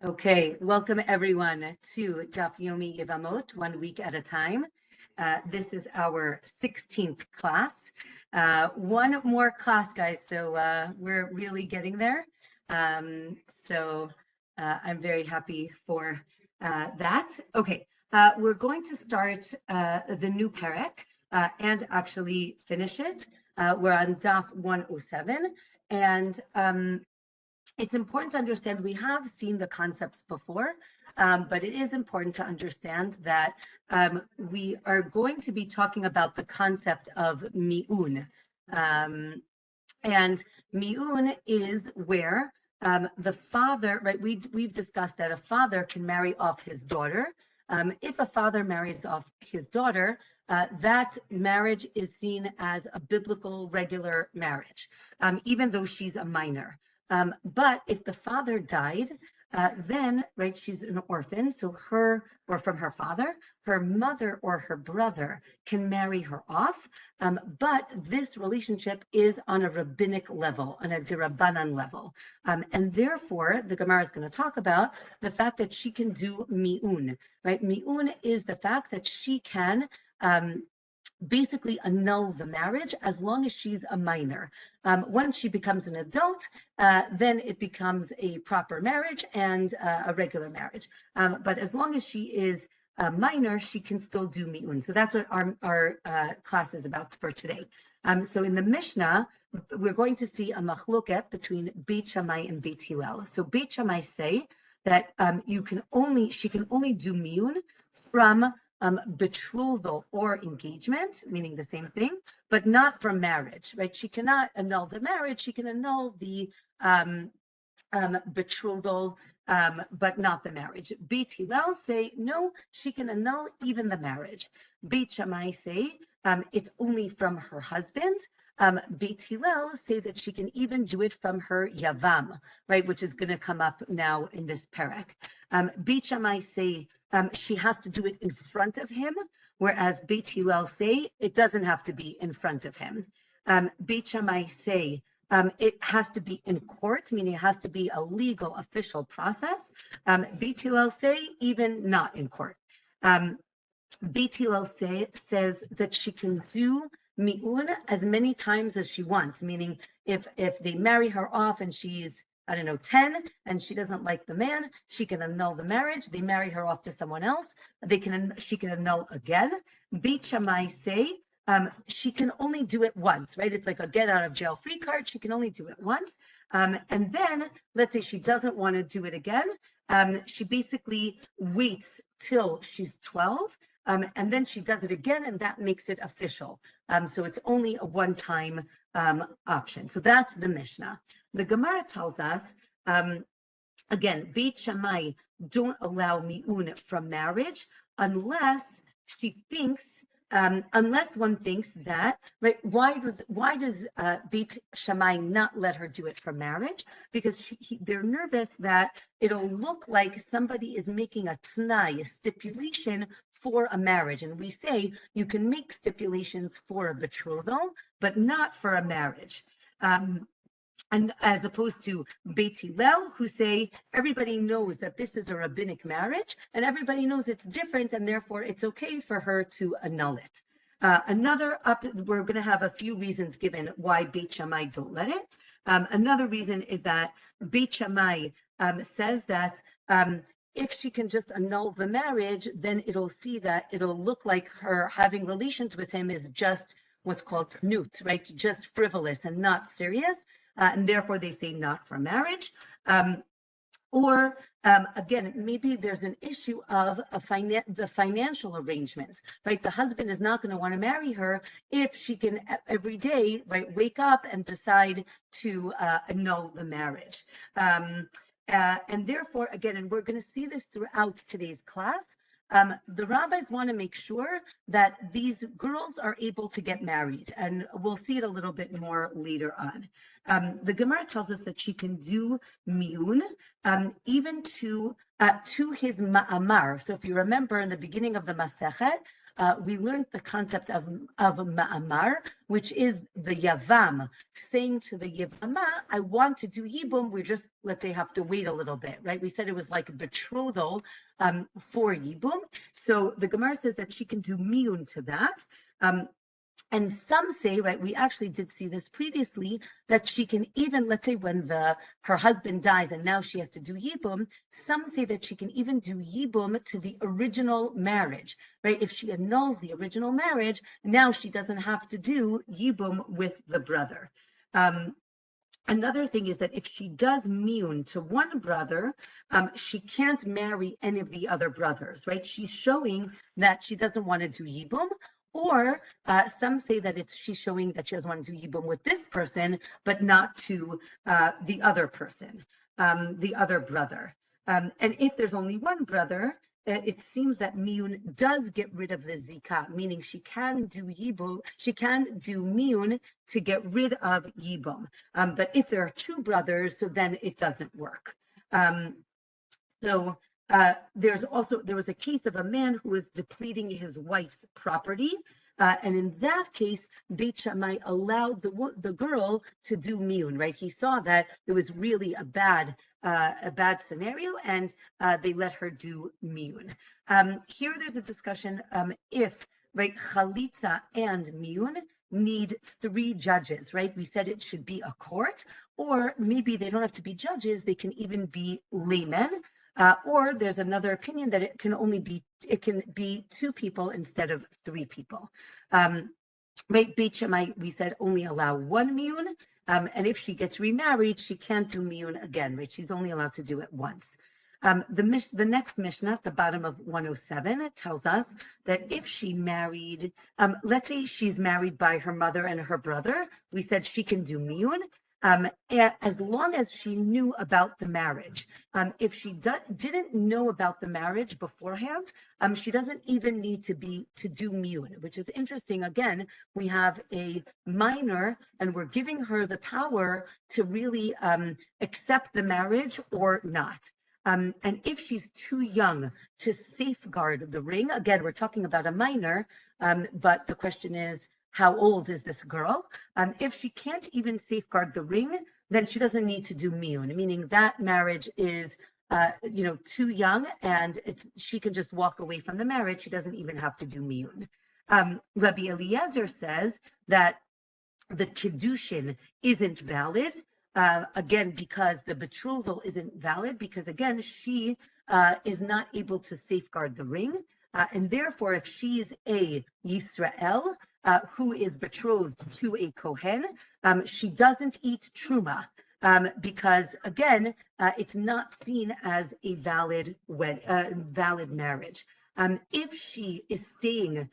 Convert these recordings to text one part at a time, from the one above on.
Okay, welcome everyone to Yomi Yevamot, 1 week at a time. This is our 16th class. One more class, guys, so we're really getting there. I'm very happy for that. Okay, we're going to start the new parak and actually finish it. We're on Daf 107, and it's important to understand we have seen the concepts before, but it is important to understand that we are going to be talking about the concept of mi'un. And mi'un is where the father, right? We've discussed that a father can marry off his daughter. If a father marries off his daughter, that marriage is seen as a biblical regular marriage, even though she's a minor. But if the father died, then, right, she's an orphan, so her, or from her father, her mother or her brother can marry her off, but this relationship is on a rabbinic level, on a dirabanan level. And therefore, the Gemara is going to talk about the fact that she can do mi'un, right? Mi'un is the fact that she can basically annul the marriage as long as she's a minor. Once she becomes an adult, then it becomes a proper marriage and a regular marriage. But as long as she is a minor, she can still do mi'un. So that's what our class is about for today. So in the Mishnah, we're going to see a machloket between Beit Shammai and Beit Hillel. So Beit Shammai say that she can only do mi'un from betrothal or engagement, meaning the same thing, but not from marriage, right? She cannot annul the marriage. She can annul the betrothal, but not the marriage. Beit Hillel say, no, she can annul even the marriage. Beit Shammai say, it's only from her husband. Beit Hillel say that she can even do it from her yavam, right, which is going to come up now in this parak. Beit Shammai say she has to do it in front of him, whereas Beit Hillel say it doesn't have to be in front of him. Beit Shammai say it has to be in court, meaning it has to be a legal, official process. Beit Hillel say even not in court. Beit Hillel says that she can do mi'un as many times as she wants, meaning if they marry her off and she's 10, and she doesn't like the man, she can annul the marriage. They marry her off to someone else, she can annul again. Beit Shammai say she can only do it once, right? It's like a get out of jail free card. She can only do it once. And then let's say she doesn't want to do it again. She basically waits till she's 12. And then she does it again, and that makes it official. So it's only a one-time option. So that's the Mishnah. The Gemara tells us, again, Beit Shammai don't allow mi'un from marriage unless unless one thinks that, right? Why does Beit Shammai not let her do it for marriage? Because they're nervous that it'll look like somebody is making a t'nai, a stipulation for a marriage. And we say you can make stipulations for a betrothal, but not for a marriage. And as opposed to Beit Hillel, who say everybody knows that this is a rabbinic marriage, and everybody knows it's different, and therefore it's okay for her to annul it. We're going to have a few reasons given why Beit Shammai don't let it. Another reason is that Beit Shammai says that if she can just annul the marriage, then it'll look like her having relations with him is just what's called snoot, right? Just frivolous and not serious. And therefore they say not for marriage. Again, maybe there's an issue of the financial arrangements, right? The husband is not going to want to marry her if she can every day, right, wake up and decide to annul the marriage. And therefore, again, and we're going to see this throughout today's class, the rabbis want to make sure that these girls are able to get married, and we'll see it a little bit more later on. The Gemara tells us that she can do mi'un even to his ma'amar. So if you remember in the beginning of the Masechet, we learned the concept of ma'amar, which is the yavam saying to the yevama, I want to do yibum. We just, let's say, have to wait a little bit, right? We said it was like a betrothal for yibum. So the Gemara says that she can do miyun to that. And some say, right, we actually did see this previously, that she can even, let's say when her husband dies and now she has to do yibum, some say that she can even do yibum to the original marriage, right? If she annuls the original marriage, now she doesn't have to do yibum with the brother. Another thing is that if she does miyun to one brother, she can't marry any of the other brothers, right? She's showing that she doesn't want to do yibum, or some say that she's showing that she doesn't want to do yibum with this person, but not to the other person, the other brother. And if there's only one brother, it seems that miyun does get rid of the zika, meaning she can do yibum, she can do miyun to get rid of yibum. But if there are two brothers, so then it doesn't work. There was a case of a man who was depleting his wife's property. And in that case, Beit Shammai allowed the girl to do miyun, right? He saw that it was really a bad scenario, and they let her do miyun. Here, there's a discussion if, right, chalitza and miyun need 3 judges, right? We said it should be a court, or maybe they don't have to be judges; they can even be laymen. Or there's another opinion that it can be 2 people instead of 3 people. Right, Beit Shammai, we said only allow 1 miyun, and if she gets remarried, she can't do miyun again, right? She's only allowed to do it once. The next Mishnah at the bottom of 107, it tells us that if she married, let's say she's married by her mother and her brother, we said she can do miyun, as long as she knew about the marriage. If she didn't know about the marriage beforehand, she doesn't even need to do miyun, which is interesting. Again, we have a minor, and we're giving her the power to really accept the marriage or not. And if she's too young to safeguard the ring, again, we're talking about a minor, but the question is, how old is this girl? If she can't even safeguard the ring, then she doesn't need to do miyun, meaning that marriage is too young, and she can just walk away from the marriage. She doesn't even have to do miyun. Rabbi Eliezer says that the kiddushin isn't valid, again, because the betrothal isn't valid, because again, she is not able to safeguard the ring. And therefore, if she's a Yisrael who is betrothed to a Kohen, she doesn't eat truma, because again, it's not seen as a valid marriage. If she is staying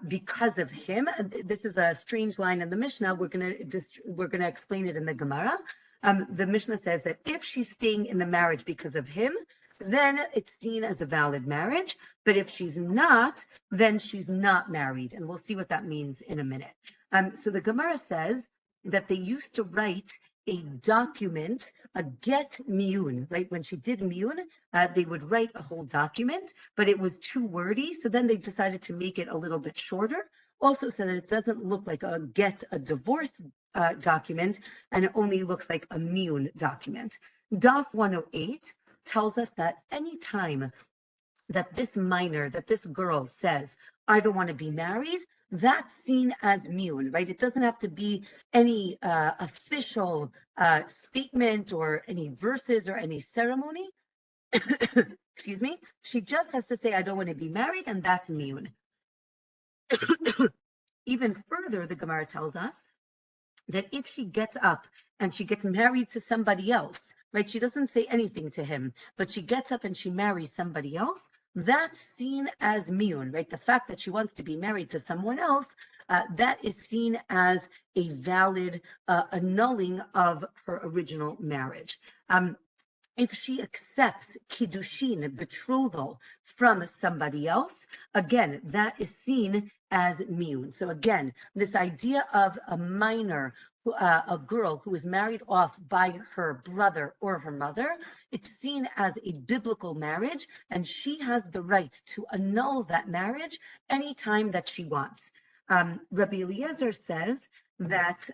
because of him, this is a strange line in the Mishnah. We're gonna explain it in the Gemara. The Mishnah says that if she's staying in the marriage because of him, then it's seen as a valid marriage. But if she's not, then she's not married. And we'll see what that means in a minute. So the Gemara says that they used to write a document, a get miyun, right? When she did miyun, they would write a whole document, but it was too wordy. So then they decided to make it a little bit shorter, also so that it doesn't look like a divorce document, and it only looks like a miyun document. Daf 108 tells us that any time that this girl says, I don't want to be married, that's seen as miyun, right? It doesn't have to be any official statement or any verses or any ceremony. Excuse me. She just has to say, I don't want to be married, and that's miyun. Even further, the Gemara tells us that if she gets up and she gets married to somebody else, right? She doesn't say anything to him, but she gets up and she marries somebody else. That's seen as miyun, right? The fact that she wants to be married to someone else, that is seen as a valid annulling of her original marriage. If she accepts kiddushin, betrothal, from somebody else, again, that is seen as miyun. So again, this idea of a minor a girl who is married off by her brother or her mother, it's seen as a biblical marriage, and she has the right to annul that marriage anytime that she wants. Rabbi Eliezer says that,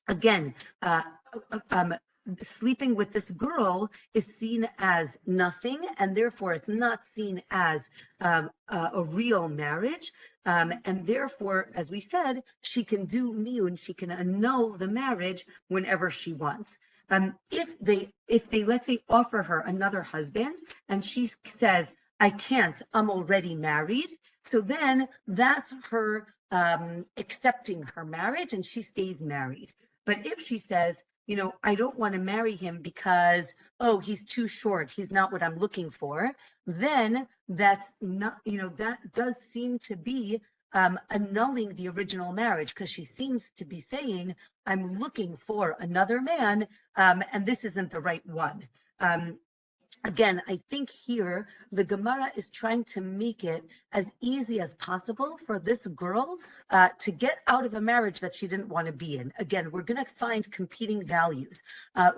again, sleeping with this girl is seen as nothing, and therefore it's not seen as a real marriage. And therefore, as we said, she can do miyun, she can annul the marriage whenever she wants. If they let's say offer her another husband, and she says, "I can't, I'm already married," so then that's her accepting her marriage, and she stays married. But if she says, I don't want to marry him because, oh, he's too short, he's not what I'm looking for, then that's not, that does seem to be annulling the original marriage, because she seems to be saying, I'm looking for another man, and this isn't the right one. Again, I think here the Gemara is trying to make it as easy as possible for this girl to get out of a marriage that she didn't want to be in. Again, we're going to find competing values.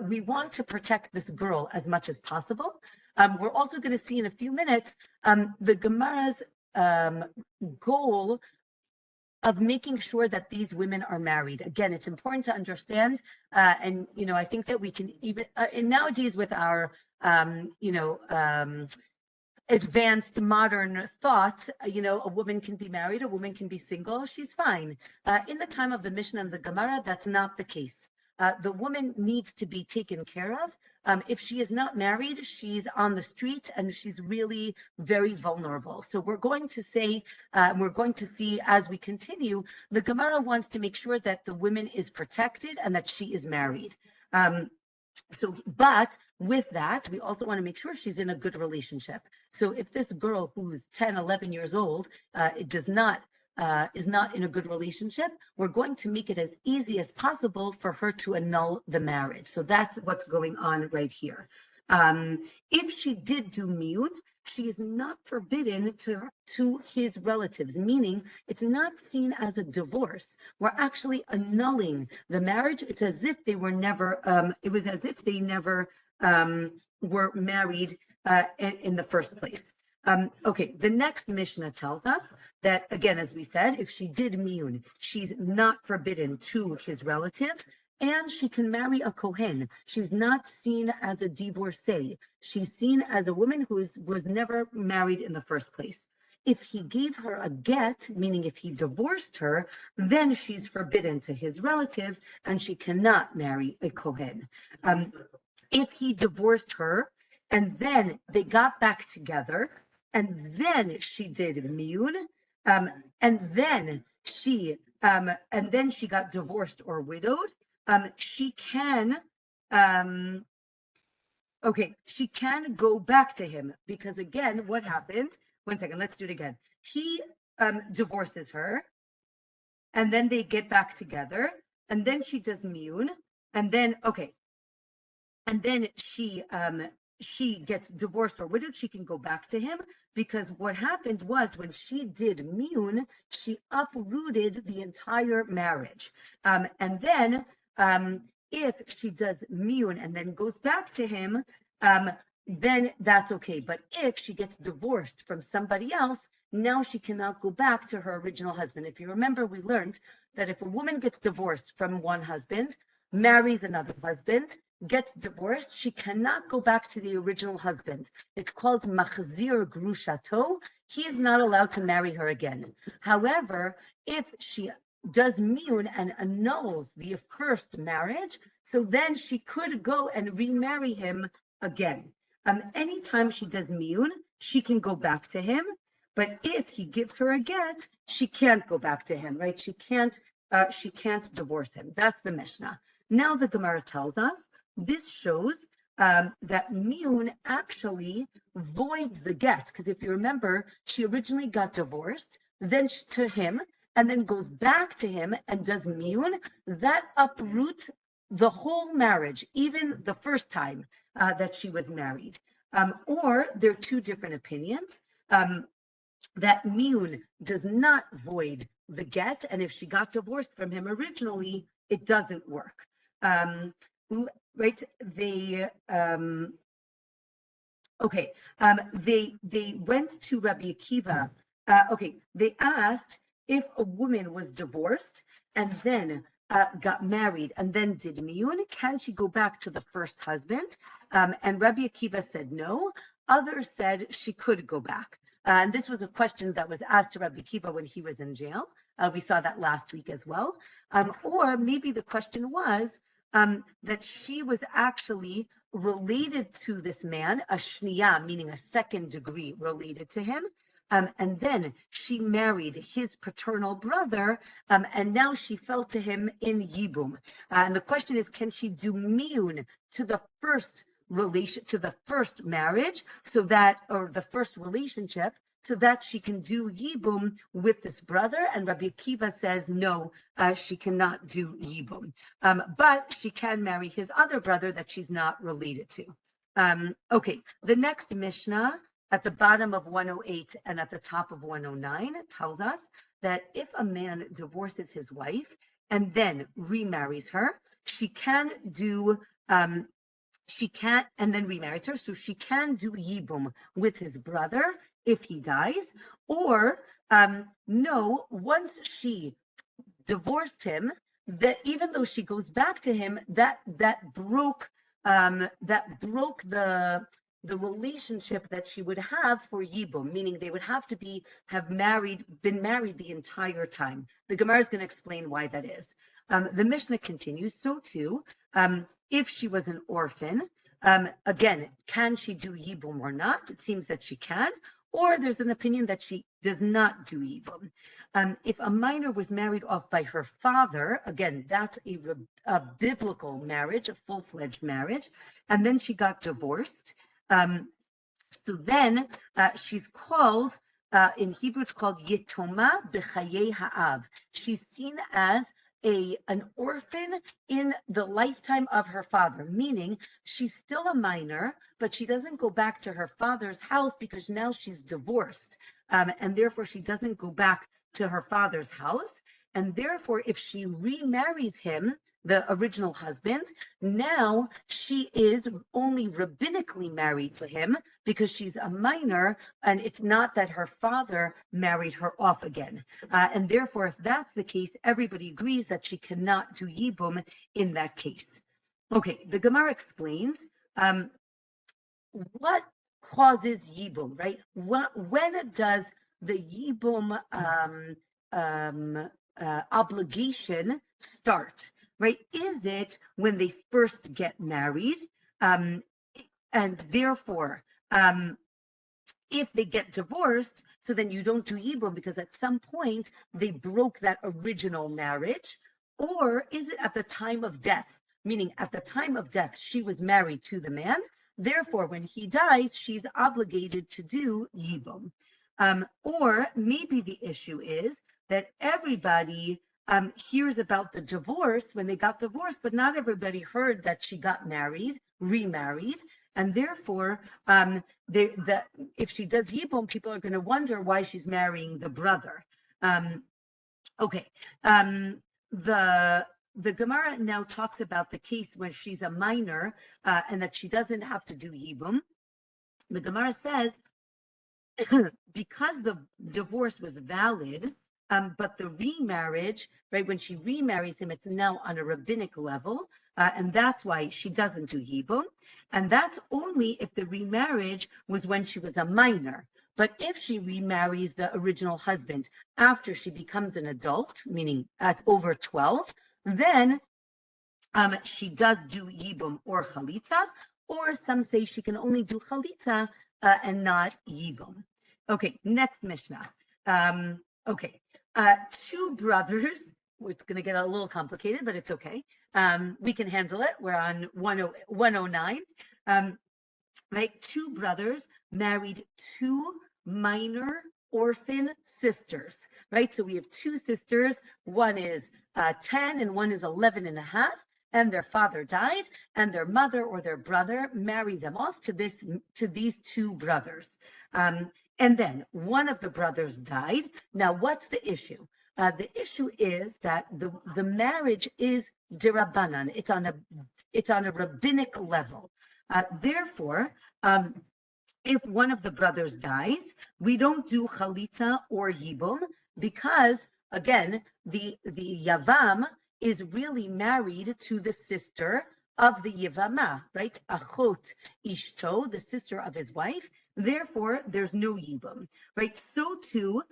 We want to protect this girl as much as possible. We're also going to see in a few minutes the Gemara's goal of making sure that these women are married. Again, it's important to understand, and I think that we can even, and nowadays with our advanced modern thought, a woman can be married, a woman can be single, she's fine. In the time of the Mishnah and the Gemara, that's not the case. The woman needs to be taken care of. If she is not married, she's on the street and she's really very vulnerable. So we're going to say, we're going to see as we continue, the Gemara wants to make sure that the woman is protected and that she is married. But with that, we also want to make sure she's in a good relationship. So if this girl who's 10, 11 years old is not in a good relationship, we're going to make it as easy as possible for her to annul the marriage. So that's what's going on right here. If she did do miyun, she is not forbidden to his relatives, meaning it's not seen as a divorce. We're actually annulling the marriage. It's as if they were never, it was as if they never were married in the first place. Okay, the next Mishnah tells us that, again, as we said, if she did miyun, she's not forbidden to his relatives, and she can marry a Kohen. She's not seen as a divorcee. She's seen as a woman who was never married in the first place. If he gave her a get, meaning if he divorced her, then she's forbidden to his relatives, and she cannot marry a Kohen. If he divorced her, and then they got back together, and then she did miyun, and then she got divorced or widowed, she can she can go back to him, because again, what happened? One second, let's do it again. He divorces her, and then they get back together, and then she does miyun, and then and then she gets divorced or widowed, she can go back to him, because what happened was when she did miyun, she uprooted the entire marriage. And then if she does miyun and then goes back to him, then that's okay. But if she gets divorced from somebody else, now she cannot go back to her original husband. If you remember, we learned that if a woman gets divorced from one husband, marries another husband, gets divorced, she cannot go back to the original husband. It's called machzir grushato. He is not allowed to marry her again. However, if she does miyun and annuls the first marriage, so then she could go and remarry him again. Anytime she does miyun, she can go back to him. But if he gives her a get, she can't go back to him, right? She can't divorce him. That's the Mishnah. Now the Gemara tells us this shows that miyun actually voids the get, because if you remember, she originally got divorced, then to him, and then goes back to him and does miyun. That uproots the whole marriage, even the first time that she was married. Or there are two different opinions. That miyun does not void the get, and if she got divorced from him originally, it doesn't work. Right? They went to Rabbi Akiva. They asked if a woman was divorced and then got married and then did miyun, can she go back to the first husband? And Rabbi Akiva said no. Others said she could go back. And this was a question that was asked to Rabbi Akiva when he was in jail. We saw that last week as well. Or maybe the question was that she was actually related to this man, a shniya, meaning a second degree related to him. And then she married his paternal brother, and now she fell to him in yibum. And the question is, can she do miyun to the first marriage, so that, or the first relationship, so that she can do yibum with this brother? And Rabbi Akiva says, no, she cannot do yibum. But she can marry his other brother that she's not related to. The next Mishnah at the bottom of 108 and at the top of 109 tells us that if a man divorces his wife and then remarries her, she can do and then remarries her, so she can do yibum with his brother if he dies, or no, once she divorced him, that even though she goes back to him, that broke the relationship that she would have for yibum, meaning they would have to been married the entire time. The Gemara is going to explain why that is. The Mishnah continues, so too, if she was an orphan, again, can she do yibum or not? It seems that she can, or there's an opinion that she does not do yibum. If a minor was married off by her father, again, that's a biblical marriage, a full-fledged marriage, and then she got divorced. So then she's called, in Hebrew, it's called Yetoma B'chayei Ha'av. She's seen as an orphan in the lifetime of her father, meaning she's still a minor, but she doesn't go back to her father's house because now she's divorced, and therefore she doesn't go back to her father's house. And therefore, if she remarries him, the original husband, now she is only rabbinically married to him because she's a minor, and it's not that her father married her off again. And therefore, if that's the case, everybody agrees that she cannot do yibum in that case. Okay, the Gemara explains what causes yibum, right? When does the yibum obligation start? Right? Is it when they first get married? And therefore, if they get divorced, so then you don't do yibum because at some point they broke that original marriage? Or is it at the time of death? Meaning at the time of death, she was married to the man. Therefore, when he dies, she's obligated to do yibum. Or maybe the issue is that everybody hears about the divorce when they got divorced, but not everybody heard that she got married, remarried, and therefore, if she does yibum, people are going to wonder why she's marrying the brother. The Gemara now talks about the case when she's a minor and that she doesn't have to do yibum. The Gemara says, because the divorce was valid, but the remarriage, right, when she remarries him, it's now on a rabbinic level, and that's why she doesn't do yibum. And that's only if the remarriage was when she was a minor. But if she remarries the original husband after she becomes an adult, meaning at over 12, then she does do yibum or chalitza, or some say she can only do chalitza and not yibum. Okay, next Mishnah. Two brothers, it's going to get a little complicated, but it's okay. We can handle it. We're on 109. Right? Two brothers married two minor orphan sisters, right? So we have two sisters. One is 10 and one is 11 and a half. And their father died, and their mother or their brother married them off to these two brothers. And then one of the brothers died. Now, what's the issue? The issue is that the marriage is dirabanan. It's on a rabbinic level. Therefore, if one of the brothers dies, we don't do chalitza or yibum because, again, the yavam is really married to the sister of the yevama, right? Achot ishto, the sister of his wife. Therefore, there's no yibum, right? So too,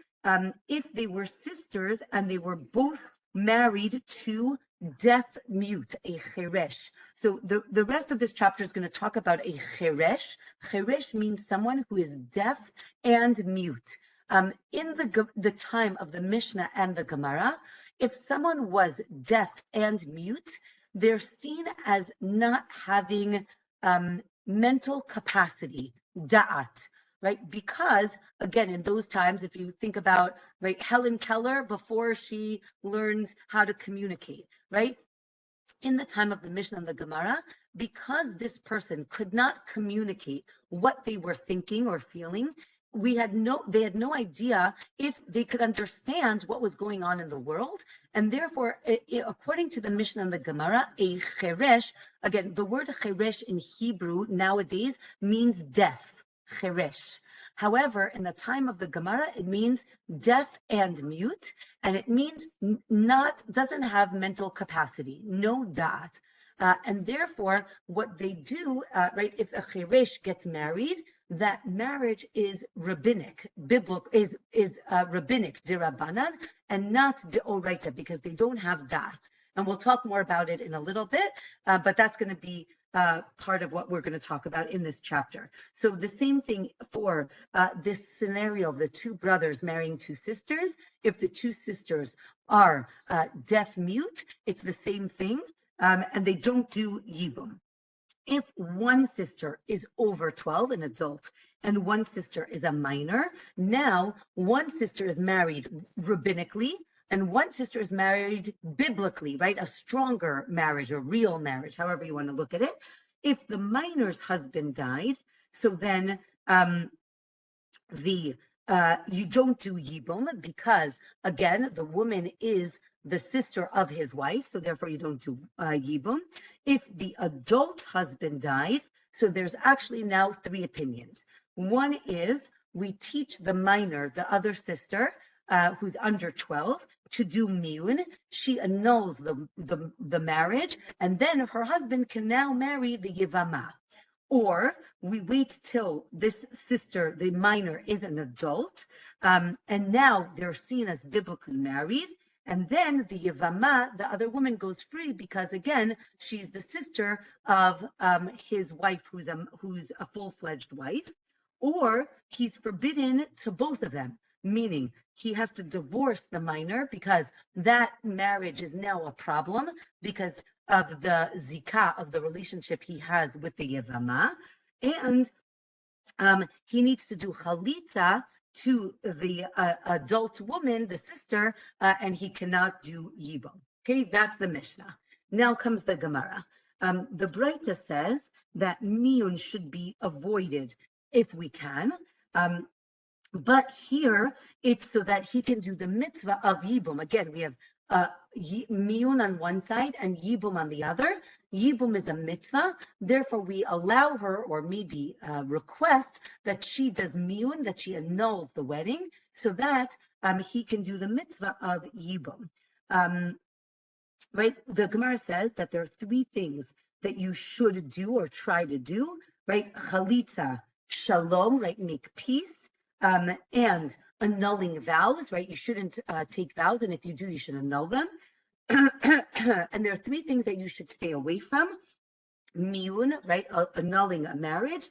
if they were sisters and they were both married to deaf mute, a cheresh. So the rest of this chapter is going to talk about a cheresh. Cheresh means someone who is deaf and mute. In the time of the Mishnah and the Gemara, if someone was deaf and mute, they're seen as not having mental capacity, da'at, right? Because again, in those times, if you think about, right, Helen Keller before she learns how to communicate, right? In the time of the Mishnah and the Gemara, because this person could not communicate what they were thinking or feeling, they had no idea if they could understand what was going on in the world. And therefore, according to the Mishnah and the Gemara, a cheresh, again, the word cheresh in Hebrew nowadays means deaf, cheresh. However, in the time of the Gemara, it means deaf and mute, and it means doesn't have mental capacity, no da'at. And therefore, what they do, right, if a cheresh gets married, that marriage is rabbinic, biblical, is rabbinic, dirabanan, and not deoraita, because they don't have that. And we'll talk more about it in a little bit, but that's going to be part of what we're going to talk about in this chapter. So the same thing for this scenario of the two brothers marrying two sisters. If the two sisters are deaf mute, it's the same thing, and they don't do yibum. If one sister is over 12, an adult, and one sister is a minor, now one sister is married rabbinically and one sister is married biblically, right? A stronger marriage, a real marriage, however you want to look at it. If the minor's husband died, so then you don't do yibum because, again, the woman is the sister of his wife, so therefore you don't do yibum. If the adult husband died, so there's actually now three opinions. One is we teach the minor, the other sister, who's under 12, to do miyun. She annuls the marriage, and then her husband can now marry the yevama. Or we wait till this sister, the minor, is an adult, and now they're seen as biblically married. And then the Yevama, the other woman, goes free because, again, she's the sister of his wife, who's a full-fledged wife. Or he's forbidden to both of them, meaning he has to divorce the minor because that marriage is now a problem because of the zikah, of the relationship he has with the Yevama. And he needs to do chalitza to the adult woman, the sister, and he cannot do yibum. Okay, that's the Mishnah. Now comes the Gemara. The Breita says that miyun should be avoided if we can. But here it's so that he can do the mitzvah of yibum. Again, we have miyun on one side and yibum on the other. Yibum is a mitzvah, therefore we allow her, or maybe request, that she does miyun, that she annuls the wedding, so that he can do the mitzvah of yibum. Right? The Gemara says that there are three things that you should do or try to do. Right? Chalitza, shalom, right? Make peace. And annulling vows, right? You shouldn't take vows, and if you do, you should annul them. And there are three things that you should stay away from. Miyun, right? Annulling a marriage.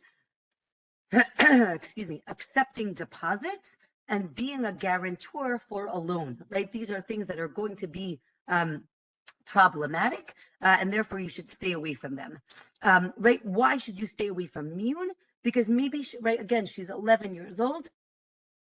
Excuse me, accepting deposits, and being a guarantor for a loan, right? These are things that are going to be problematic, and therefore you should stay away from them. Right? Why should you stay away from miyun? Because maybe, right, again, she's 11 years old.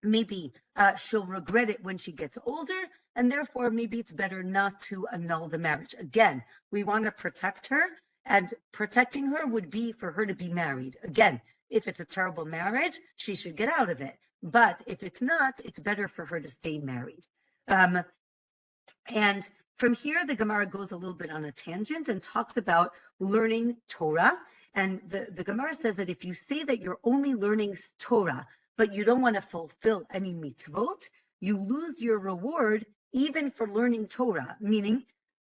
Maybe she'll regret it when she gets older, and therefore maybe it's better not to annul the marriage. Again, we want to protect her, and protecting her would be for her to be married. Again, if it's a terrible marriage, she should get out of it. But if it's not, it's better for her to stay married. And from here, the Gemara goes a little bit on a tangent and talks about learning Torah. And the Gemara says that if you say that you're only learning Torah, but you don't want to fulfill any mitzvot, you lose your reward even for learning Torah, meaning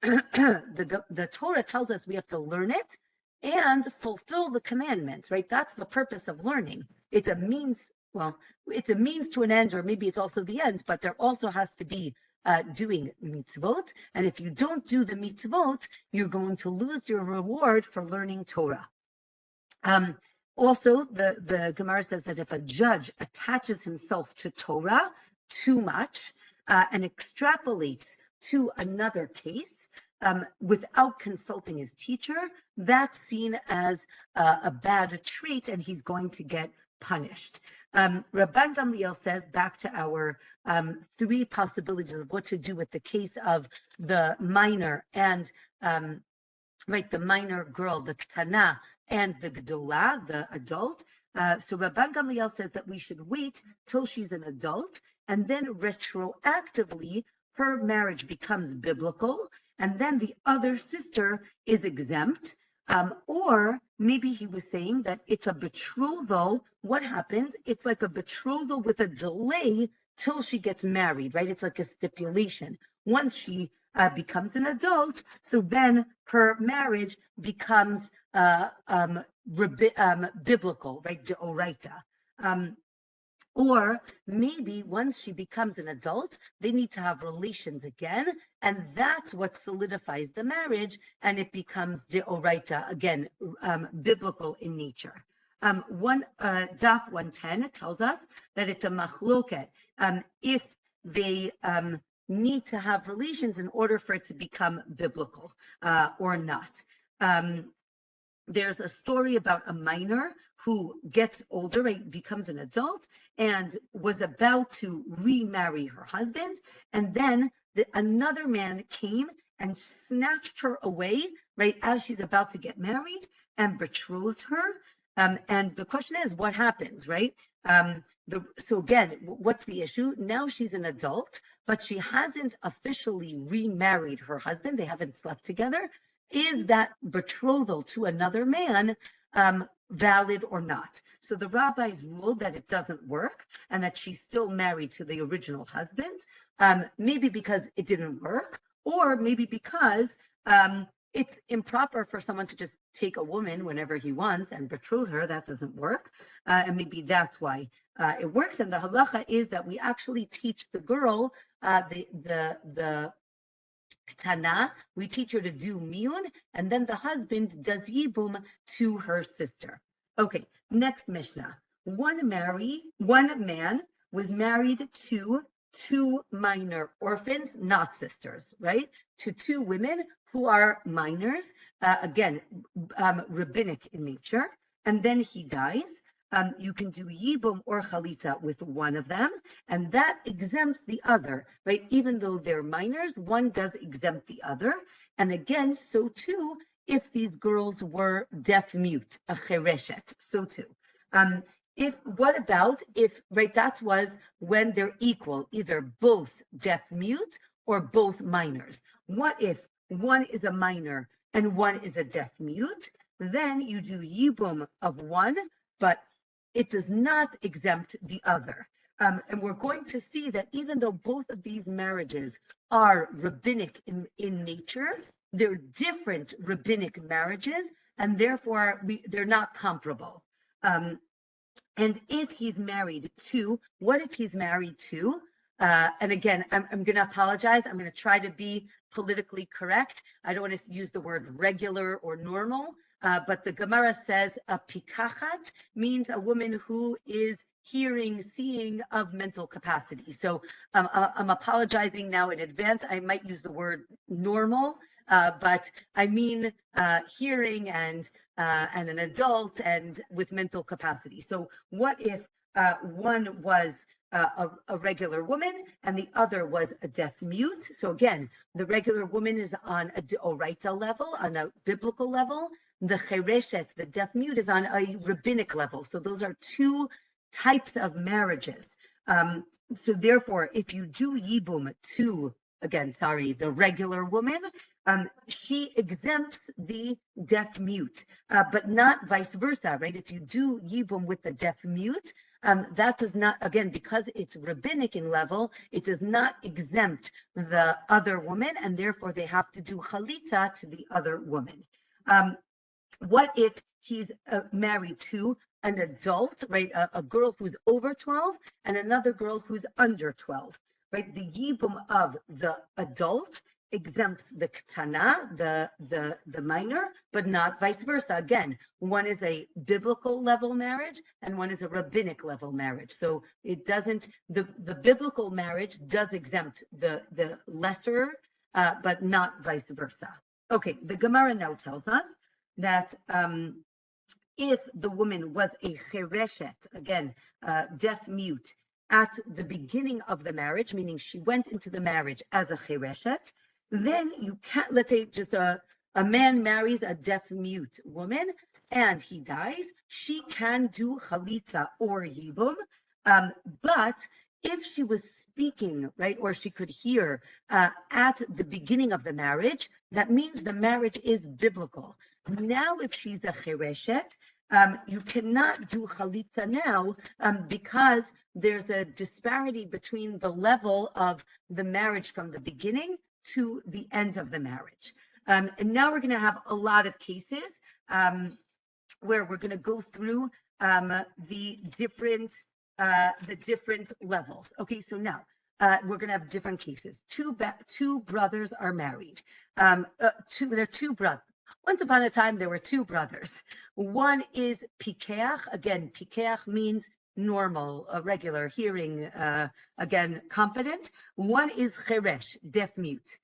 the Torah tells us we have to learn it and fulfill the commandments, right? That's the purpose of learning. It's a means, well, it's a means to an end, or maybe it's also the end, but there also has to be doing mitzvot. And if you don't do the mitzvot, you're going to lose your reward for learning Torah. Also, the Gemara says that if a judge attaches himself to Torah too much and extrapolates to another case without consulting his teacher, that's seen as a bad trait and he's going to get punished. Rabban Gamliel says, back to our three possibilities of what to do with the case of the minor and right, the minor girl, the ktana, and the gdola, the adult. So Rabban Gamliel says that we should wait till she's an adult, and then retroactively her marriage becomes biblical, and then the other sister is exempt. Or maybe he was saying that it's a betrothal. What happens? It's like a betrothal with a delay till she gets married, right? It's like a stipulation. Once she becomes an adult, so then her marriage becomes biblical, right? Deoraita. Or maybe once she becomes an adult, they need to have relations again, and that's what solidifies the marriage, and it becomes deoraita, again, biblical in nature. Daf 110 tells us that it's a machloket if they need to have relations in order for it to become biblical or not. There's a story about a minor who gets older, right, becomes an adult, and was about to remarry her husband. And then another man came and snatched her away, right, as she's about to get married and betrothed her. And the question is, what happens, right? So again, what's the issue? Now she's an adult, but she hasn't officially remarried her husband. They haven't slept together. Is that betrothal to another man valid or not? So the rabbis ruled that it doesn't work and that she's still married to the original husband, maybe because it didn't work, or maybe because it's improper for someone to just take a woman whenever he wants and betroth her. That doesn't work. And maybe that's why it works. And the halacha is that we actually teach the girl, the Ktana, we teach her to do miyun, and then the husband does yibum to her sister. Okay, next Mishnah. One man was married to two minor orphans, not sisters, right? To two women who are minors, again, rabbinic in nature, and then he dies. You can do yibum or chalitza with one of them, and that exempts the other, right? Even though they're minors, one does exempt the other. And again, so too, if these girls were deaf mute, a chereshet, so too. What about if, right, that was when they're equal, either both deaf mute or both minors. What if one is a minor and one is a deaf mute? Then you do yibum of one, but it does not exempt the other. And we're going to see that even though both of these marriages are rabbinic in nature, they're different rabbinic marriages, and therefore they're not comparable. And if he's married to, what if he's married to? And again, I'm going to apologize. I'm going to try to be politically correct. I don't want to use the word regular or normal. But the Gemara says a pikachat means a woman who is hearing, seeing of mental capacity. So I'm apologizing now in advance. I might use the word normal, but I mean hearing and an adult and with mental capacity. So what if one was a regular woman and the other was a deaf mute? So again, the regular woman is on a deoraita level, on a biblical level. The chereshet, the deaf mute, is on a rabbinic level. So those are two types of marriages. So therefore, if you do yibum to the regular woman, she exempts the deaf mute, but not vice versa, right? If you do yibum with the deaf mute, that does not, again, because it's rabbinic in level, it does not exempt the other woman, and therefore they have to do chalitza to the other woman. What if he's married to an adult, right? A girl who's over 12 and another girl who's under 12, right? The yibum of the adult exempts the ketana, the minor, but not vice versa. Again, one is a biblical level marriage and one is a rabbinic level marriage. So it doesn't, the biblical marriage does exempt the lesser, but not vice versa. Okay, the Gemara now tells us that if the woman was a chereshet, again, deaf mute, at the beginning of the marriage, meaning she went into the marriage as a chereshet, then you can't, let's say just a man marries a deaf mute woman and he dies, she can do chalitza or yibum, but if she was speaking, right, or she could hear at the beginning of the marriage, that means the marriage is biblical. Now, if she's a chereshet, you cannot do chalitza now because there's a disparity between the level of the marriage from the beginning to the end of the marriage. And now we're going to have a lot of cases where we're going to go through the different levels. Okay, so now we're going to have different cases. Two brothers are married. They're two brothers. Once upon a time, there were two brothers. One is pikeach. Again, pikeach means normal, regular, hearing, again, competent. One is cheresh, deaf mute.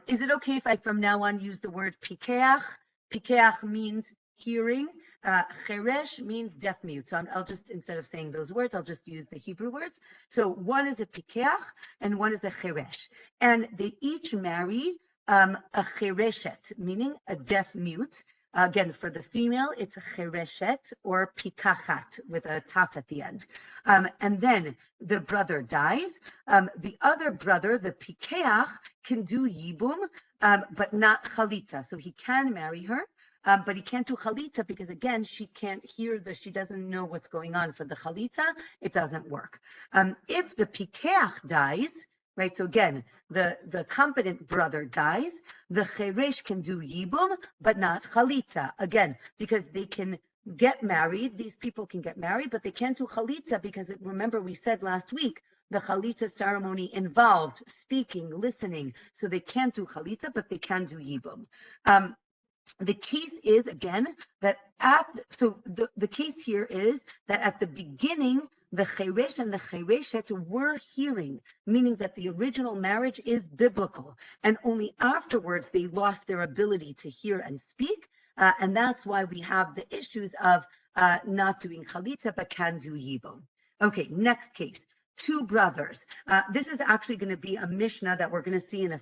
Is it okay if I from now on use the word pikeach? Pikeach means hearing. Cheresh means deaf mute. So I'll just, instead of saying those words, I'll just use the Hebrew words. So one is a pikeach and one is a cheresh. And they each marry a chereshet, meaning a deaf mute. Again, for the female, it's a chereshet or pikachat with a taf at the end. And then the brother dies. The other brother, the pikeach, can do yibum, but not chalitza. So he can marry her, but he can't do chalitza because, again, she can't hear she doesn't know what's going on for the chalitza. It doesn't work. If the pikeach dies, right, so again, the competent brother dies, the cheresh can do yibum, but not chalitza. Again, because they can get married, these people can get married, but they can't do chalitza because, remember, we said last week, the chalitza ceremony involves speaking, listening, so they can't do chalitza, but they can do yibum. The case is, again, that the case here is that at the beginning, the cheresh and the chereshet were hearing, meaning that the original marriage is biblical, and only afterwards they lost their ability to hear and speak, and that's why we have the issues of not doing chalitza but can do yibum. Okay, next case. Two brothers. This is actually going to be a Mishnah that we're going to see in a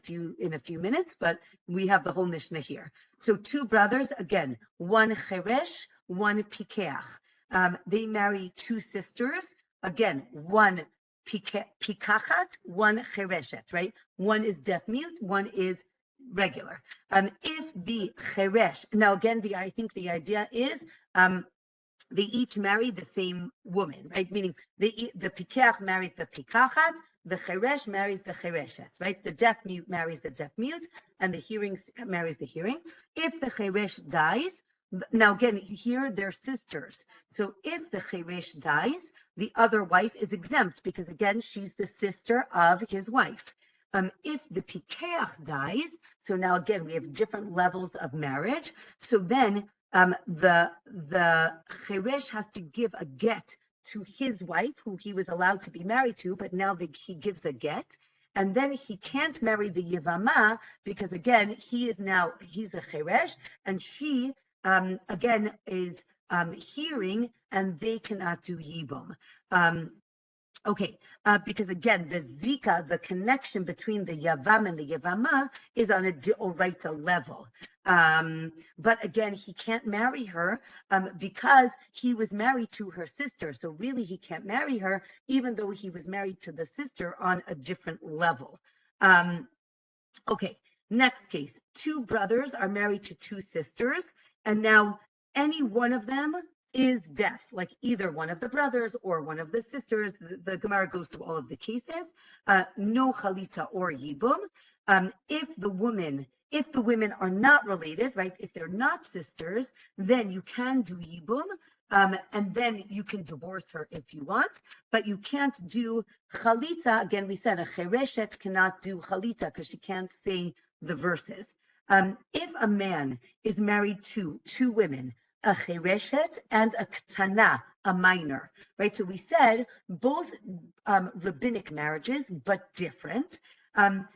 few minutes, but we have the whole Mishnah here. So two brothers, again, one cheresh, one pikeach. They marry two sisters. Again, one pikachat, one chereshet, right? One is deaf mute, one is regular. If the cheresh, now again, I think the idea is they each marry the same woman, right? Meaning the pikeach marries the pikachat, the cheresh marries the chereshet, right? The deaf mute marries the deaf mute, and the hearing marries the hearing. If the cheresh dies, now again, here they're sisters. So if the cheresh dies, the other wife is exempt because, again, she's the sister of his wife. If the pikeach dies, so now again, we have different levels of marriage. So then the cheresh has to give a get to his wife, who he was allowed to be married to, but now he gives a get. And then he can't marry the Yevamot because, again, he's a cheresh, and she, again, is hearing, and they cannot do yibum. Okay, because again, the zika, the connection between the yavam and the yevama is on a d'oraita level. But again, he can't marry her because he was married to her sister. So really, he can't marry her, even though he was married to the sister on a different level. Okay, next case. Two brothers are married to two sisters, and now any one of them is deaf, like either one of the brothers or one of the sisters. The Gemara goes through all of the cases. No chalitza or yibum. If the women are not related, right? If they're not sisters, then you can do yibum. And then you can divorce her if you want, but you can't do chalitza. Again, we said a chereshet cannot do chalitza because she can't say the verses. If a man is married to two women, a chereshet and a ktana, a minor, right? So we said both rabbinic marriages, but different.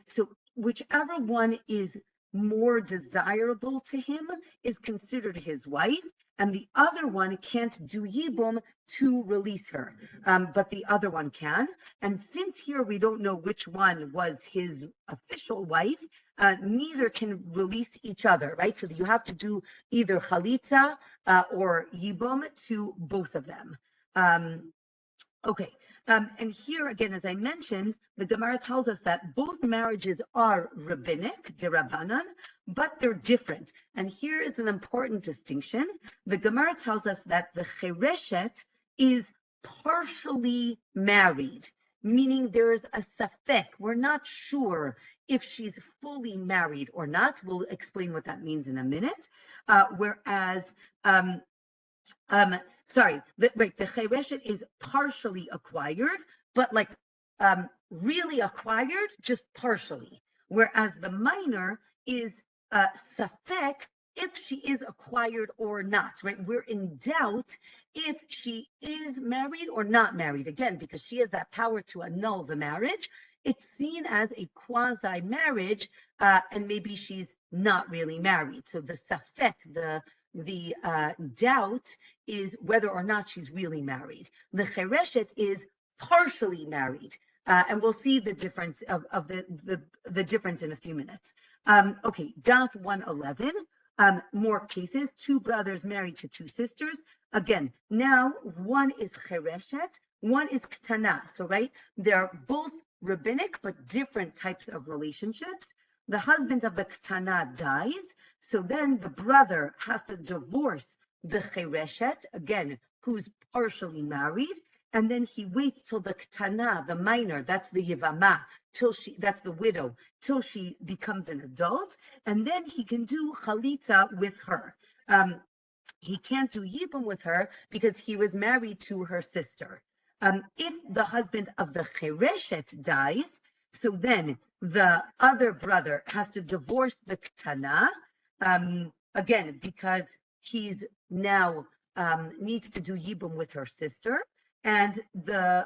So whichever one is more desirable to him is considered his wife, and the other one can't do yibum to release her, but the other one can. And since here we don't know which one was his official wife, neither can release each other, right? So you have to do either chalitza or yibum to both of them. Okay, and here again, as I mentioned, the Gemara tells us that both marriages are rabbinic, derabanan, but they're different. And here is an important distinction. The Gemara tells us that the chereshet is partially married, meaning there's a safek. We're not sure if she's fully married or not. We'll explain what that means in a minute. Whereas the chereshet is partially acquired, but like really acquired, just partially. Whereas the minor is safek if she is acquired or not, right? We're in doubt if she is married or not married. Again, because she has that power to annul the marriage, it's seen as a quasi-marriage, and maybe she's not really married. So the safek, the doubt is whether or not she's really married. The chereshet is partially married, and we'll see the difference of the difference in a few minutes. Okay, Daf 111. More cases. Two brothers married to two sisters. Again, now one is chereshet, one is ktana. So right, they're both rabbinic but different types of relationships. The husband of the ktana dies, so then the brother has to divorce the chereshet, again, who's partially married, and then he waits till the ktana, the minor, that's the yevamot, that's the widow, till she becomes an adult, and then he can do chalitza with her. He can't do yibum with her because he was married to her sister. If the husband of the chereshet dies, so then the other brother has to divorce the ktana, again, because he's now needs to do yibum with her sister, and then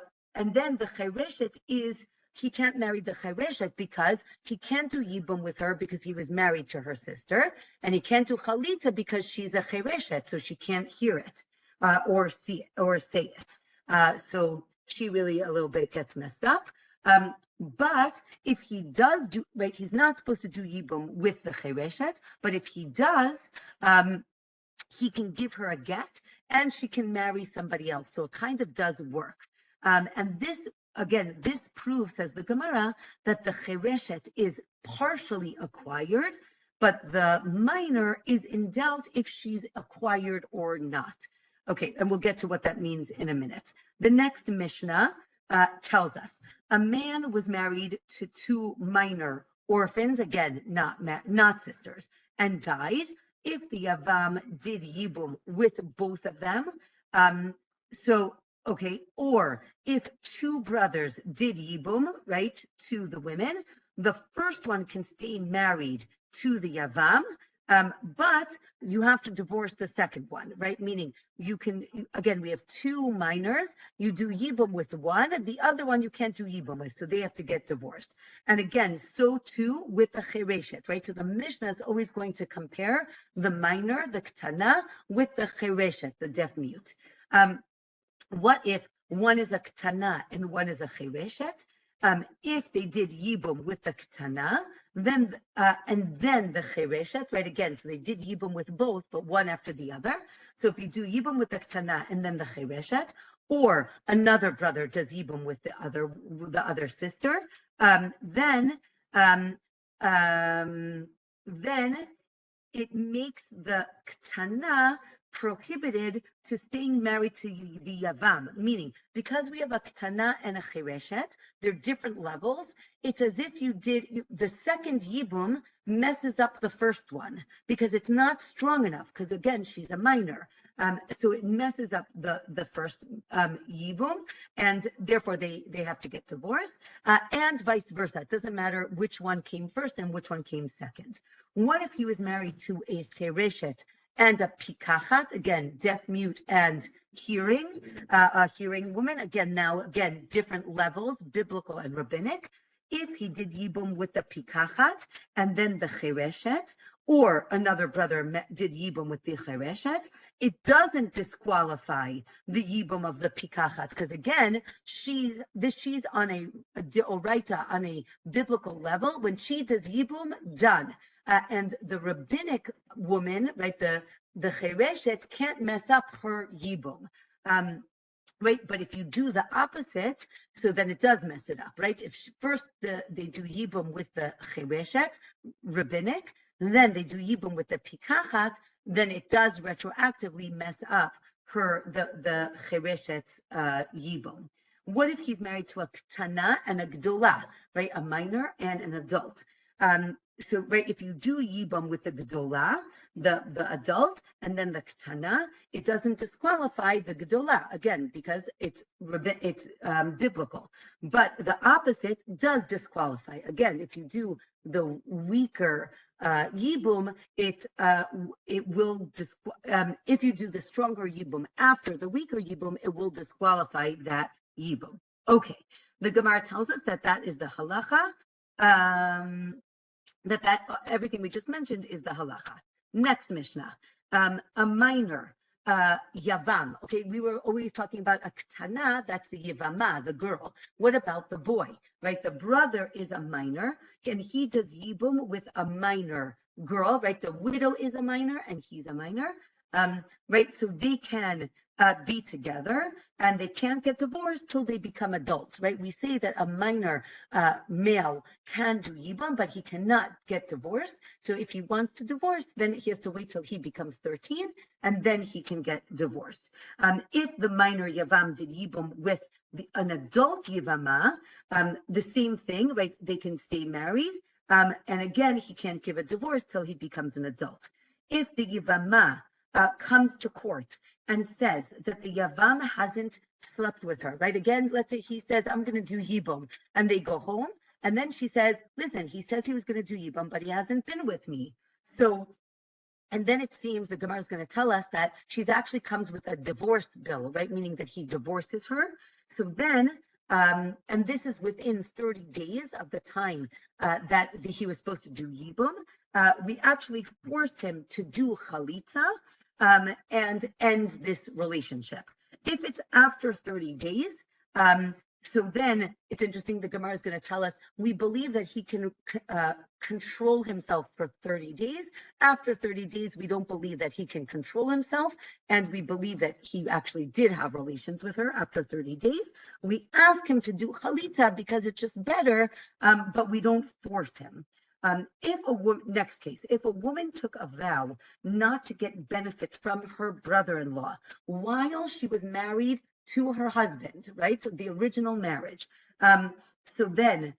the chereshet is, he can't marry the chereshet because he can't do yibum with her because he was married to her sister, and he can't do chalitza because she's a chereshet, so she can't hear it or see it or say it. So she really a little bit gets messed up. But if he does do, right, he's not supposed to do yibum with the chereshet, but if he does, he can give her a get and she can marry somebody else. So it kind of does work. And this, again, this proves, says the Gemara, that the chereshet is partially acquired, but the minor is in doubt if she's acquired or not. Okay, and we'll get to what that means in a minute. The next Mishnah tells us a man was married to two minor orphans, again, not sisters, and died. If the Yavam did yibum with both of them, or if two brothers did yibum, right, to the women, the first one can stay married to the Yavam, but you have to divorce the second one, right? Meaning you can, again, we have two minors, you do yibum with one, and the other one you can't do yibum with, so they have to get divorced. And again, so too with the chereshet, right? So the Mishnah is always going to compare the minor, the ktana, with the chereshet, the deaf mute. What if one is a ktana and one is a chereshet? If they did yibum with the ktana, then and then the chereshet, right? Again, so they did yibum with both, but one after the other. So if you do yibum with the ktana and then the chereshet, or another brother does yibum with the other sister, then then it makes the ktana prohibited to staying married to the yavam, meaning because we have a ktana and a chereshet, they're different levels. It's as if you did the second yibum messes up the first one because it's not strong enough. Because again, she's a minor, so it messes up the first yibum, and therefore they have to get divorced, and vice versa. It doesn't matter which one came first and which one came second. What if he was married to a chereshet and a pikachat, again, deaf, mute, and hearing, a hearing woman, again, different levels, biblical and rabbinic. If he did yibum with the pikachat and then the chereshet, or another brother did yibum with the chereshet, it doesn't disqualify the yibum of the pikachat, because again, she's on a deoraita, on a biblical level. When she does yibum, done. And the rabbinic woman, right, the chereshet can't mess up her yibum. Right, but if you do the opposite, so then it does mess it up, right? If first they do yibum with the chereshet, rabbinic, then they do yibum with the pikachat, then it does retroactively mess up the chereshet's yibum. What if he's married to a ktana and a gdola, right? A minor and an adult. So, right, if you do yibum with the gdola, the adult, and then the ktana, it doesn't disqualify the gdola, again, because it's biblical. But the opposite does disqualify. Again, if you do the weaker yibum, it will if you do the stronger yibum after the weaker yibum, it will disqualify that yibum. Okay, the Gemara tells us that is the halacha. That everything we just mentioned is the halacha. Next Mishnah, a minor, yavam. Okay, we were always talking about a ktana, that's the yevama, the girl. What about the boy, right? The brother is a minor, and he does yibum with a minor girl, right? The widow is a minor, and he's a minor, right? So they can be together, and they can't get divorced till they become adults, right? We say that a minor male can do yibum, but he cannot get divorced. So if he wants to divorce, then he has to wait till he becomes 13, and then he can get divorced. If the minor yavam did yibum with an adult yivama, the same thing, right? They can stay married, and again, he can't give a divorce till he becomes an adult. If the yivama comes to court and says that the yavam hasn't slept with her, right? Again, let's say he says, I'm going to do yibum, and they go home, and then she says, listen, he says he was going to do yibum, but he hasn't been with me. So, and then it seems the Gemara is going to tell us that she's actually comes with a divorce bill, right? Meaning that he divorces her. So then, and this is within 30 days of the time that he was supposed to do yibum, we actually forced him to do chalitza, and end this relationship. If it's after 30 days, so then it's interesting, the Gemara is going to tell us, we believe that he can control himself for 30 days. After 30 days, we don't believe that he can control himself, and we believe that he actually did have relations with her after 30 days. We ask him to do chalitza because it's just better, but we don't force him. Next case, if a woman took a vow not to get benefit from her brother-in-law while she was married to her husband, right? So the original marriage. So then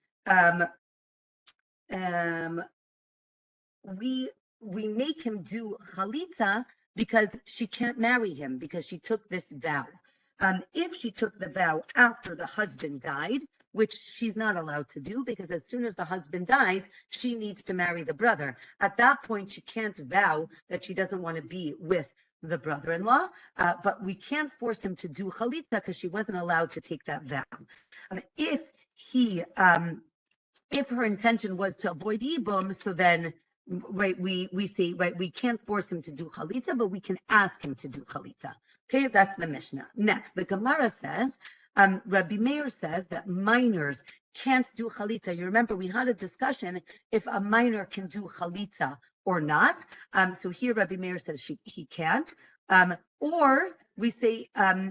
we make him do chalitza because she can't marry him because she took this vow. If she took the vow after the husband died, which she's not allowed to do because as soon as the husband dies, she needs to marry the brother. At that point, she can't vow that she doesn't want to be with the brother-in-law, but we can't force him to do chalitza because she wasn't allowed to take that vow. If her intention was to avoid yibum, so then, right, we say, right, we can't force him to do chalitza, but we can ask him to do chalitza. Okay, that's the Mishnah. Next, the Gemara says, Rabbi Meir says that minors can't do chalitza. You remember we had a discussion if a minor can do chalitza or not. So here Rabbi Meir says he can't. Or we say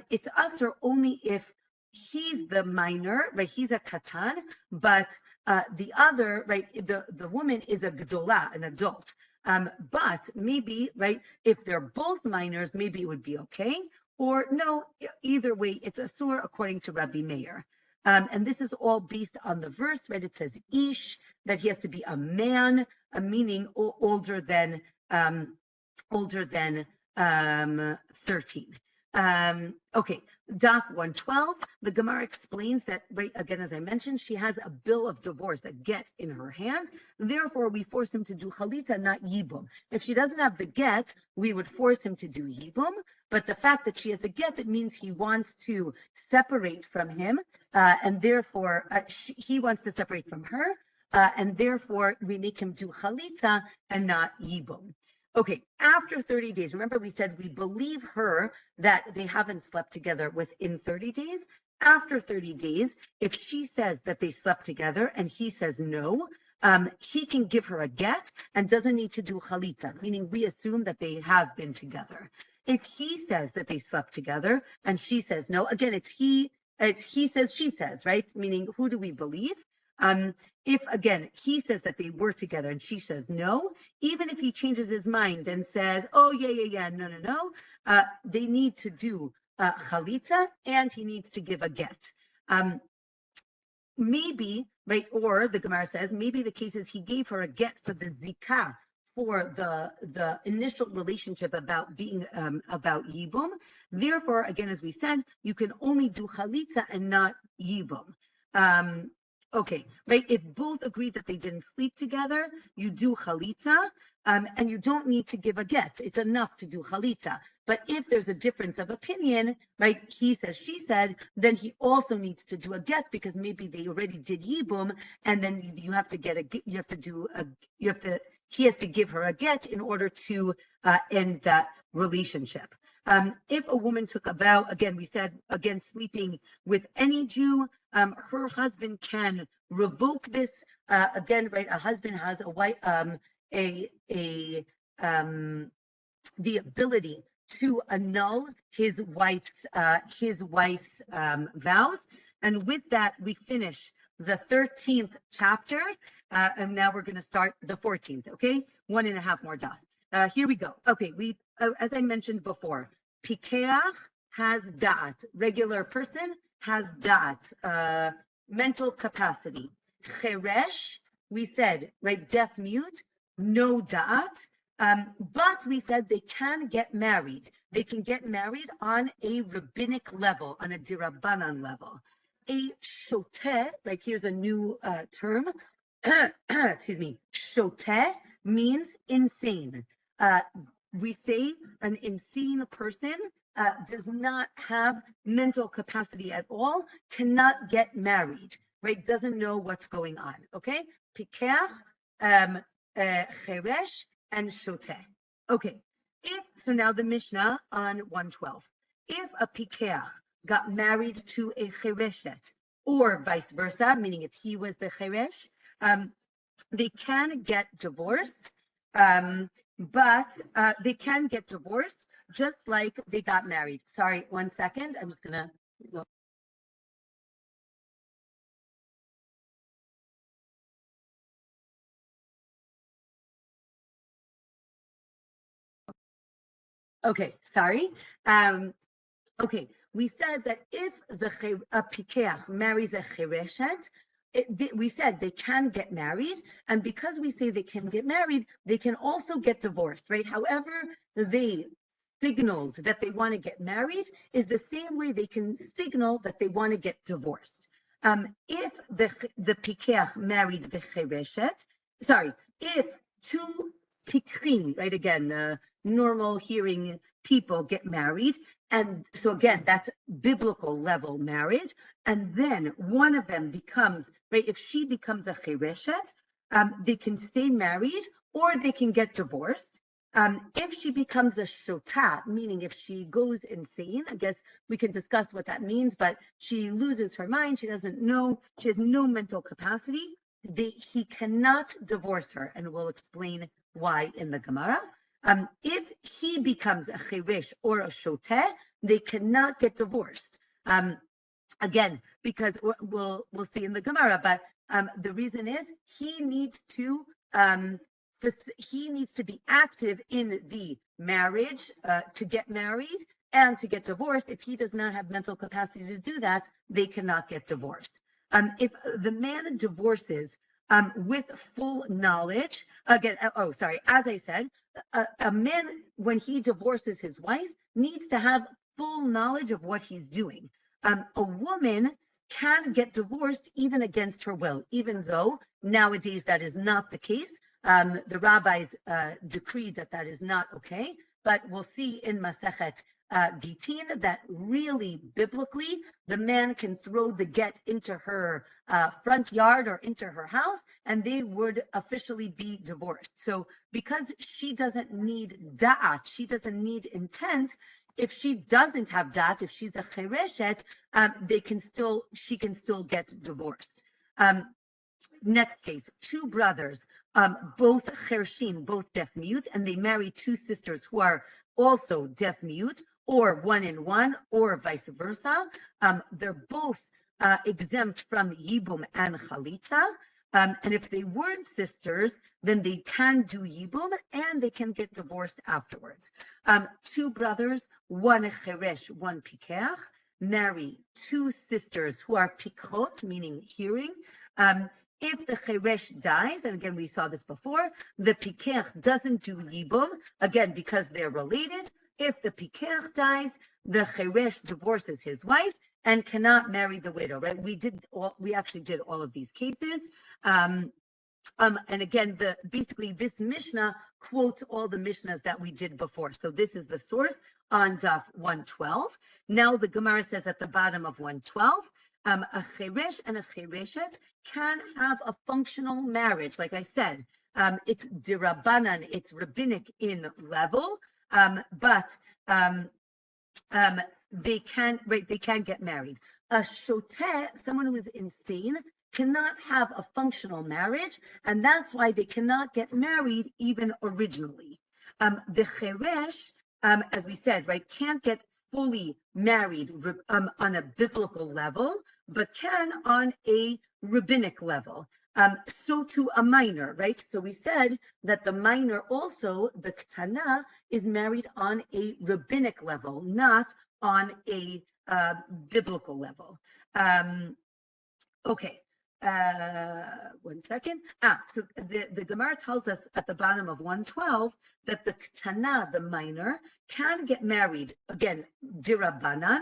it's usher only if he's the minor, right? He's a katan, but the other, right? The woman is a gdola, an adult. But maybe, right? If they're both minors, maybe it would be okay. Or no, either way, it's asur according to Rabbi Meir. And this is all based on the verse, right? It says ish, that he has to be a man, meaning older than um, 13. Okay, Daf 112, the Gemara explains that, right, again, as I mentioned, she has a bill of divorce, a get in her hand. Therefore, we force him to do chalitza, not yibum. If she doesn't have the get, we would force him to do yibum. But the fact that she has a get, it means he wants to separate from him, and therefore he wants to separate from her, and therefore we make him do chalitza and not yibum. Okay, after 30 days, remember we said we believe her that they haven't slept together within 30 days. After 30 days, if she says that they slept together and he says no, he can give her a get and doesn't need to do chalitza, meaning we assume that they have been together. If he says that they slept together and she says no, again, it's he says, she says, right? Meaning, who do we believe? If again he says that they were together and she says no, even if he changes his mind and says, oh yeah, no, they need to do chalitza and he needs to give a get. Maybe, right, or the Gemara says, maybe the case is he gave her a get for the zikah, for the initial relationship about being about yibum. Therefore, again, as we said, you can only do chalitza and not yibum. Okay, right? If both agree that they didn't sleep together, you do chalitza, and you don't need to give a get. It's enough to do chalitza. But if there's a difference of opinion, right? He says, she said, then he also needs to do a get because maybe they already did yibum, and then you have to get he has to give her a get in order to end that relationship. If a woman took a vow, again, we said, again, sleeping with any Jew, her husband can revoke this. Again, right, a husband has a wife, the ability to annul his wife's vows. And with that, we finish the 13th chapter, and now we're going to start the 14th. Okay, 1.5 more daf. Here we go. Okay, we as I mentioned before, pikeach has da'at, regular person has da'at, mental capacity. Cheresh, we said, right, deaf mute, no da'at. But we said they can get married. They can get married on a rabbinic level, on a dirabanan level. A shoteh, right, here's a new term. Excuse me. Shoteh means insane. We say an insane person does not have mental capacity at all, cannot get married, right? Doesn't know what's going on, okay? Pikeach, cheresh, and shoteh. Okay, so now the Mishnah on 112. If a pikeach got married to a chereshet, or vice versa, meaning if he was the cheresh, they can get divorced, but they can get divorced just like they got married. Sorry, 1 second. I'm just gonna go. Okay, sorry. Okay, we said that if a pikeach marries a chereshet, we said they can get married, and because we say they can get married, they can also get divorced, right? However, they signaled that they want to get married is the same way they can signal that they want to get divorced. If the pikeach married the chereshet, sorry, if two pikrim, right, again, normal hearing people get married, and so again, that's biblical level marriage. And then one of them becomes, right, if she becomes a chereshet, they can stay married or they can get divorced. If she becomes a shotah, meaning if she goes insane, I guess we can discuss what that means, but she loses her mind, she doesn't know, she has no mental capacity, he cannot divorce her, and we'll explain why in the Gemara. If he becomes a cheresh or a shoteh, they cannot get divorced. again, because we'll see in the Gemara, but the reason is um, he needs to be active in the marriage to get married and to get divorced. If he does not have mental capacity to do that, they cannot get divorced. If the man divorces with full knowledge, again, as I said, a man, when he divorces his wife, needs to have full knowledge of what he's doing. A woman can get divorced even against her will, even though nowadays that is not the case. The rabbis decreed that is not okay, but we'll see in Masechet Gitin that really biblically the man can throw the get into her front yard or into her house, and they would officially be divorced. So because she doesn't need da'at, she doesn't need intent, if she doesn't have dat, if she's a chereshet, she can still get divorced. Next case, two brothers, both chershim, both deaf mute, and they marry two sisters who are also deaf mute, or one in one, or vice versa. They're both exempt from yibum and chalitza. And if they weren't sisters, then they can do yibum and they can get divorced afterwards. Two brothers, one cheresh, one pikeach, marry two sisters who are pikhot, meaning hearing. If the cheresh dies, and again, we saw this before, the pikeach doesn't do yibum, again, because they're related. If the pikeach dies, the cheresh divorces his wife and cannot marry the widow, right? We actually did all of these cases. And again, basically this Mishnah quotes all the Mishnahs that we did before. So this is the source on Daf 112. Now the Gemara says at the bottom of 112, a cheresh and a chereshet can have a functional marriage. Like I said, it's dirabanan, it's rabbinic in level, but they can get married. A shoteh, someone who is insane, cannot have a functional marriage, and that's why they cannot get married even originally. The cheresh, as we said, right, can't get fully married on a biblical level, but can on a rabbinic level. So to a minor, right? So we said that the minor also, the ktana, is married on a rabbinic level, not on a biblical level. Okay. 1 second. So the Gemara tells us at the bottom of 112 that the ktana, the minor, can get married, again, dirabanan,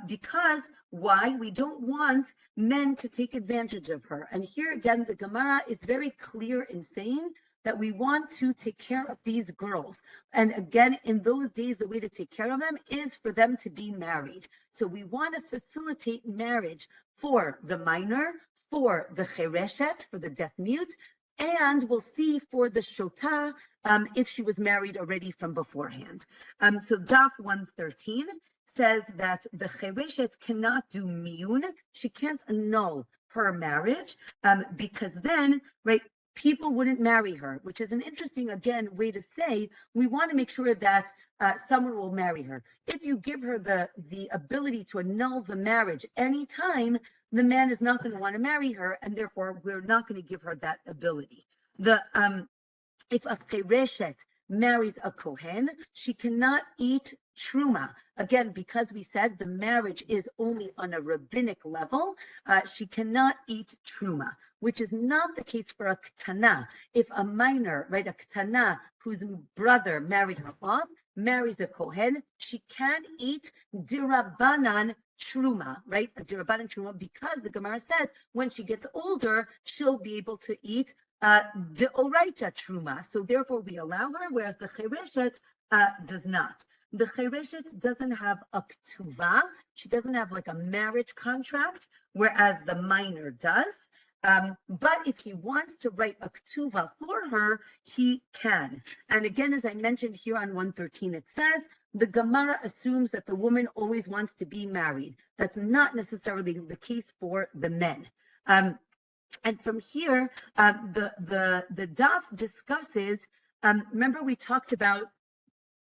because why? We don't want men to take advantage of her. And here again, the Gemara is very clear in saying that we want to take care of these girls. And again, in those days, the way to take care of them is for them to be married. So we want to facilitate marriage for the minor, for the chereshet, for the deaf mute, and we'll see for the shota if she was married already from beforehand. So Daf 113 says that the chereshet cannot do miyun. She can't annul her marriage because then, right, people wouldn't marry her, which is an interesting, again, way to say we want to make sure that someone will marry her. If you give her the ability to annul the marriage anytime, the man is not going to want to marry her, and therefore we're not going to give her that ability. If a chereshet marries a kohen, she cannot eat truma. Again, because we said the marriage is only on a rabbinic level, she cannot eat truma, which is not the case for a ktana. If a minor, right, a ktana whose brother married her off, marries a kohen, she can eat dirabanan truma, right? A dirabanan truma, because the Gemara says when she gets older, she'll be able to eat deoraita truma. So therefore we allow her, whereas the chereshet does not. The chereshet doesn't have a ktuva. She doesn't have like a marriage contract, whereas the minor does. But if he wants to write a ktuva for her, he can. And again, as I mentioned here on 113, it says, the Gemara assumes that the woman always wants to be married. That's not necessarily the case for the men. And from here, the daf discusses, remember we talked about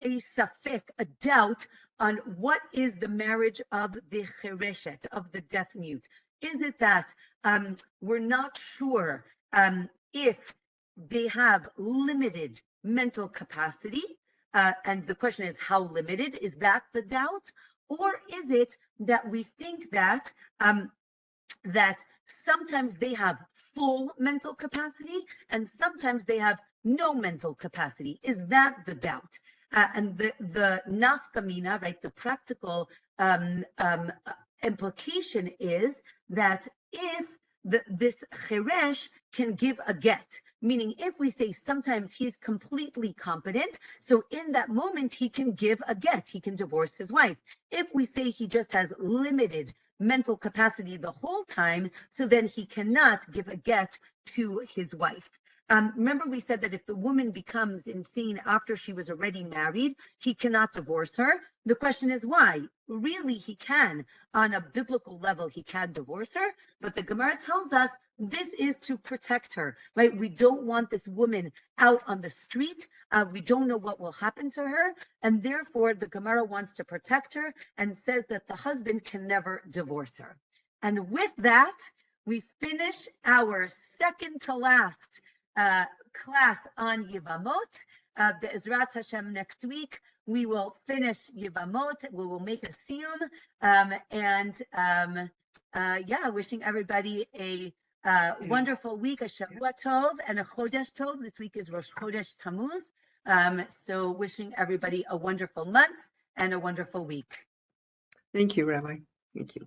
a safek, a doubt on what is the marriage of the chereshet, of the deaf mute. Is it that we're not sure if they have limited mental capacity? And the question is, how limited? Is that the doubt? Or is it that we think that that sometimes they have full mental capacity and sometimes they have no mental capacity? Is that the doubt? And the nafkamina, right, the practical implication is that if this cheresh can give a get, meaning if we say sometimes he's completely competent, so in that moment he can give a get, he can divorce his wife. If we say he just has limited mental capacity the whole time, so then he cannot give a get to his wife. Remember we said that if the woman becomes insane after she was already married, he cannot divorce her. The question is why? Really, he can. On a biblical level, he can divorce her, but the Gemara tells us this is to protect her, right? We don't want this woman out on the street. We don't know what will happen to her, and therefore the Gemara wants to protect her and says that the husband can never divorce her. And with that, we finish our second to last class on Yevamot. Be'ezrat Hashem next week, we will finish Yevamot. We will make a siyum. Yeah, wishing everybody a wonderful week, a Shavua Tov and a Chodesh Tov. This week is Rosh Chodesh Tammuz. So wishing everybody a wonderful month and a wonderful week. Thank you, Rabbi. Thank you.